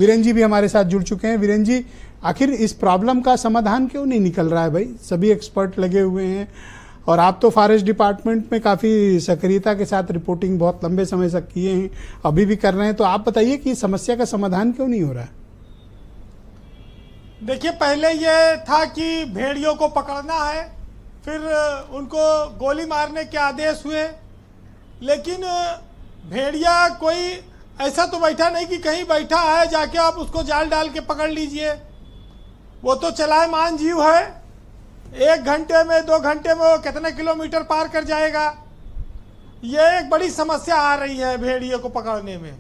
वीरेन जी भी हमारे साथ जुड़ चुके हैं। वीरेन जी, आखिर इस प्रॉब्लम का समाधान क्यों नहीं निकल रहा है भाई? सभी एक्सपर्ट लगे हुए हैं और आप तो फॉरेस्ट डिपार्टमेंट में काफ़ी सक्रियता के साथ रिपोर्टिंग बहुत लंबे समय से किए हैं, अभी भी कर रहे हैं, तो आप बताइए कि इस समस्या का समाधान क्यों नहीं हो रहा है? देखिए, पहले ये था कि भेड़ियों को पकड़ना है, फिर उनको गोली मारने के आदेश हुए, लेकिन भेड़िया कोई ऐसा तो बैठा नहीं कि कहीं बैठा है जाके आप उसको जाल डाल के पकड़ लीजिए। वो तो चलायमान जीव है, 1 घंटे में 2 घंटे में वो कितने किलोमीटर पार कर जाएगा। ये एक बड़ी समस्या आ रही है भेड़िए को पकड़ने में।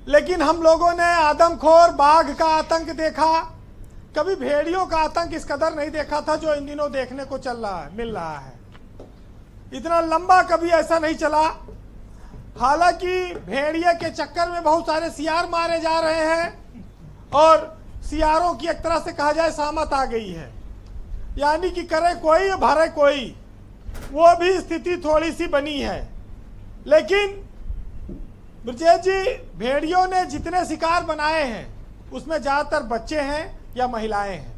लेकिन हम लोगों ने आदमखोर बाघ का आतंक देखा, कभी भेड़ियों का आतंक इस कदर नहीं देखा था जो इन दिनों देखने को मिल रहा है। इतना लंबा कभी ऐसा नहीं चला। हालांकि भेड़िए के चक्कर में बहुत सारे सियार मारे जा रहे हैं और सियारों की एक तरह से कहा जाए सामत आ गई है, यानी कि करे कोई भरे कोई, वो भी स्थिति थोड़ी सी बनी है। लेकिन ब्रजेश जी, भेड़ियों ने जितने शिकार बनाए हैं उसमें ज़्यादातर बच्चे हैं या महिलाएं हैं।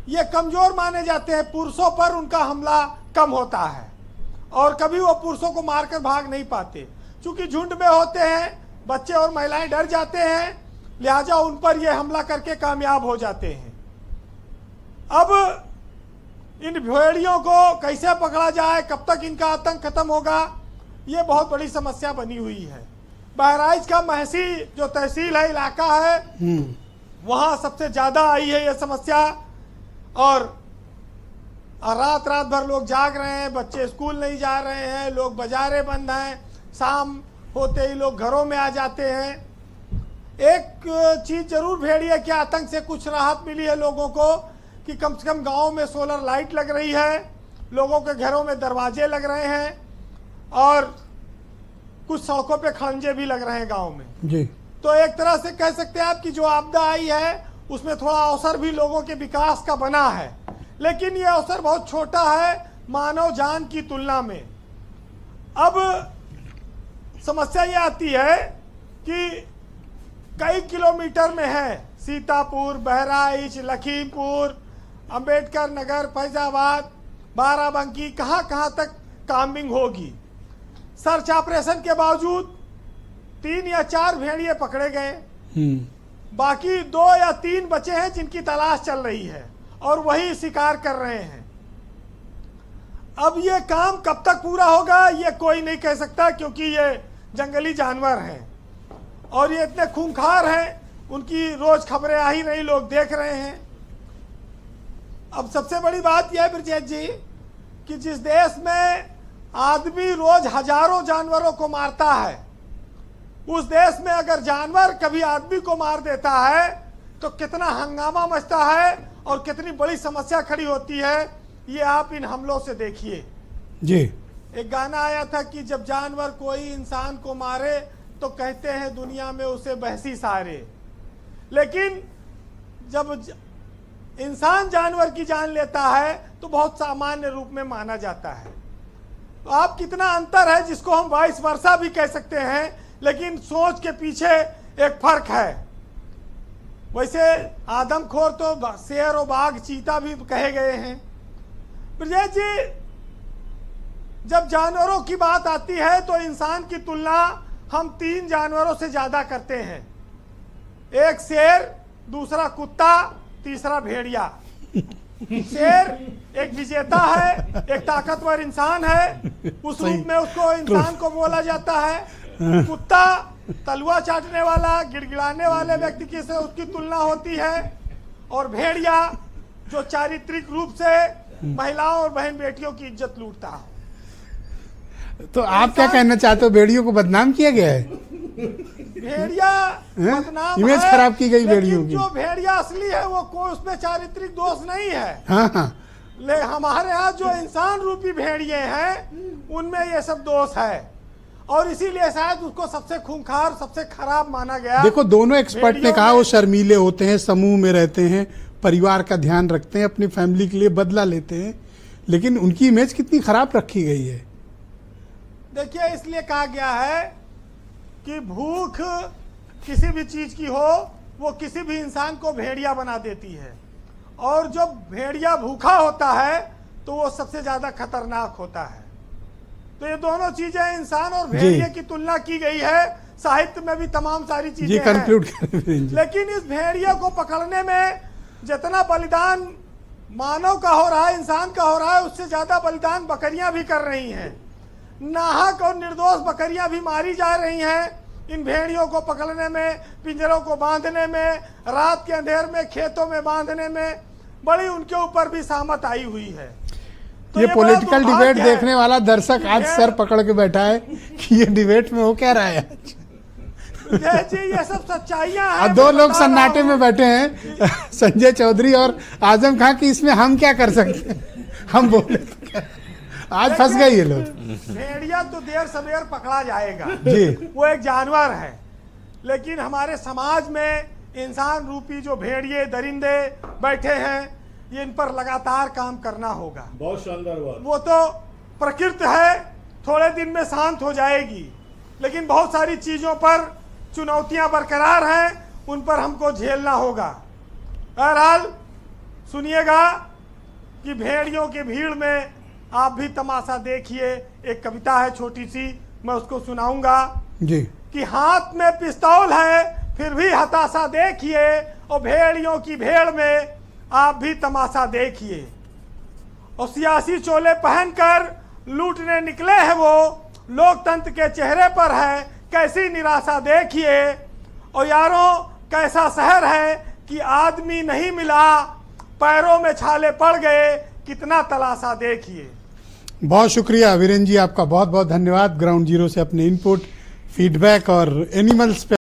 ये कमज़ोर माने जाते हैं, पुरुषों पर उनका हमला कम होता है और कभी वो पुरुषों को मारकर भाग नहीं पाते। चूंकि झुंड में होते हैं, बच्चे और महिलाएं डर जाते हैं, लिहाजा उन पर ये हमला करके कामयाब हो जाते हैं। अब इन भेड़ियों को कैसे पकड़ा जाए, कब तक इनका आतंक खत्म होगा, ये बहुत बड़ी समस्या बनी हुई है। बहराइच का महसी जो तहसील है, इलाका है, वहाँ सबसे ज़्यादा आई है ये समस्या। और रात भर लोग जाग रहे हैं, बच्चे स्कूल नहीं जा रहे हैं, लोग बाजारें बंद हैं, शाम होते ही लोग घरों में आ जाते हैं। एक चीज़ जरूर भेड़िए के आतंक से कुछ राहत मिली है लोगों को कि कम से कम गांव में सोलर लाइट लग रही है, लोगों के घरों में दरवाजे लग रहे हैं और कुछ सड़कों पे खड़ंजे भी लग रहे हैं गाँव में जी। तो एक तरह से कह सकते हैं आप कि जो आपदा आई है उसमें थोड़ा अवसर भी लोगों के विकास का बना है, लेकिन ये अवसर बहुत छोटा है मानव जान की तुलना में। अब समस्या ये आती है कि कई किलोमीटर में है सीतापुर, बहराइच, लखीमपुर, अंबेडकर नगर, फैजाबाद, बाराबंकी, कहाँ तक काम्बिंग होगी। सर्च ऑपरेशन के बावजूद 3 या 4 भेड़िए पकड़े गए, बाकी 2 या 3 बचे हैं जिनकी तलाश चल रही है और वही शिकार कर रहे हैं। अब ये काम कब तक पूरा होगा ये कोई नहीं कह सकता, क्योंकि ये जंगली जानवर हैं और ये इतने खूंखार हैं, उनकी रोज खबरें आ ही रही, लोग देख रहे हैं। अब सबसे बड़ी बात यह है ब्रजेश जी कि जिस देश में आदमी रोज हजारों जानवरों को मारता है, उस देश में अगर जानवर कभी आदमी को मार देता है तो कितना हंगामा मचता है और कितनी बड़ी समस्या खड़ी होती है, ये आप इन हमलों से देखिए जी। एक गाना आया था कि जब जानवर कोई इंसान को मारे तो कहते हैं दुनिया में उसे बहसी सारे, लेकिन जब इंसान जानवर की जान लेता है तो बहुत सामान्य रूप में माना जाता है। तो आप कितना अंतर है जिसको हम वाइस वर्सा भी कह सकते हैं, लेकिन सोच के पीछे एक फर्क है। वैसे आदमखोर तो शेर और बाघ, चीता भी कहे गए हैं। ब्रजेश जी, जब जानवरों की बात आती है तो इंसान की तुलना हम 3 जानवरों से ज्यादा करते हैं, एक शेर, दूसरा कुत्ता, तीसरा भेड़िया। शेर एक विजेता है, एक ताकतवर इंसान है, उस रूप में उसको इंसान को बोला जाता है। कुत्ता तलवा चाटने वाला, गिड़गिड़ाने वाले व्यक्ति की से उसकी तुलना होती है, और भेड़िया जो चारित्रिक रूप से महिलाओं और बहन बेटियों की इज्जत लूटता है। तो आप क्या कहना चाहते हो, भेड़ियों को बदनाम किया गया है? भेड़िया बदनाम इमेज है, खराब की गई भेड़ियों की। जो भेड़िया असली है वो कोई उसमें चारित्रिक दोष नहीं है। हाँ। ले हमारे यहाँ जो इंसान रूपी भेड़िए हैं उनमें ये सब दोष है और इसीलिए शायद उसको सबसे खूंखार, सबसे खराब माना गया। देखो, दोनों एक्सपर्ट ने कहा वो शर्मीले होते हैं, समूह में रहते हैं, परिवार का ध्यान रखते हैं, अपनी फैमिली के लिए बदला लेते हैं, लेकिन उनकी इमेज कितनी खराब रखी गई है। देखिए, इसलिए कहा गया है कि भूख किसी भी चीज की हो वो किसी भी इंसान को भेड़िया बना देती है, और जब भेड़िया भूखा होता है तो वो सबसे ज्यादा खतरनाक होता है। तो ये दोनों चीजें, इंसान और भेड़िए की तुलना की गई है, साहित्य में भी तमाम सारी चीजें हैं। कंक्लूड करें। लेकिन इस भेड़िया को पकड़ने में जितना बलिदान मानव का हो रहा है, इंसान का हो रहा है, उससे ज्यादा बलिदान बकरियां भी कर रही हैं। नाहक और निर्दोष बकरियां भी मारी जा रही हैं इन भेड़ियों को पकड़ने में, पिंजरों को बांधने में, रात के अंधेर में खेतों में बांधने में बड़ी उनके ऊपर भी सहमत आई हुई है। तो ये पॉलिटिकल डिबेट है देखने वाला दर्शक आज सर पकड़ के बैठा है कि ये डिबेट में हो क्या रहा है। जी ये सब सच्चाइयां हैं। अब दो लोग सन्नाटे में बैठे हैं, संजय चौधरी और आजम खान, की इसमें हम क्या कर सकते हैं, हम बोले तो क्या। आज फंस गए ये लोग। भेड़िया तो देर सवेर पकड़ा जाएगा जी, वो एक जानवर है, लेकिन हमारे समाज में इंसान रूपी जो भेड़िए दरिंदे बैठे हैं, ये इन पर लगातार काम करना होगा। बहुत शानदार बात। वो तो प्रकृति है, थोड़े दिन में शांत हो जाएगी, लेकिन बहुत सारी चीजों पर चुनौतियां बरकरार हैं, उन पर हमको झेलना होगा। बहरहाल सुनिएगा कि भेड़ियों की भीड़ में आप भी तमाशा देखिए। एक कविता है छोटी सी, मैं उसको सुनाऊंगा जी। कि हाथ में पिस्तौल है फिर भी हताशा देखिए, और भेड़ियों की भेड़ में आप भी तमाशा देखिए। और सियासी चोले पहनकर लूटने निकले हैं वो, लोकतंत्र के चेहरे पर है कैसी निराशा देखिए। और यारों कैसा शहर है कि आदमी नहीं मिला, पैरों में छाले पड़ गए, कितना तलाशा देखिए। बहुत शुक्रिया वीरेन जी, आपका बहुत बहुत धन्यवाद। ग्राउंड जीरो से अपने इनपुट, फीडबैक और एनिमल्स पे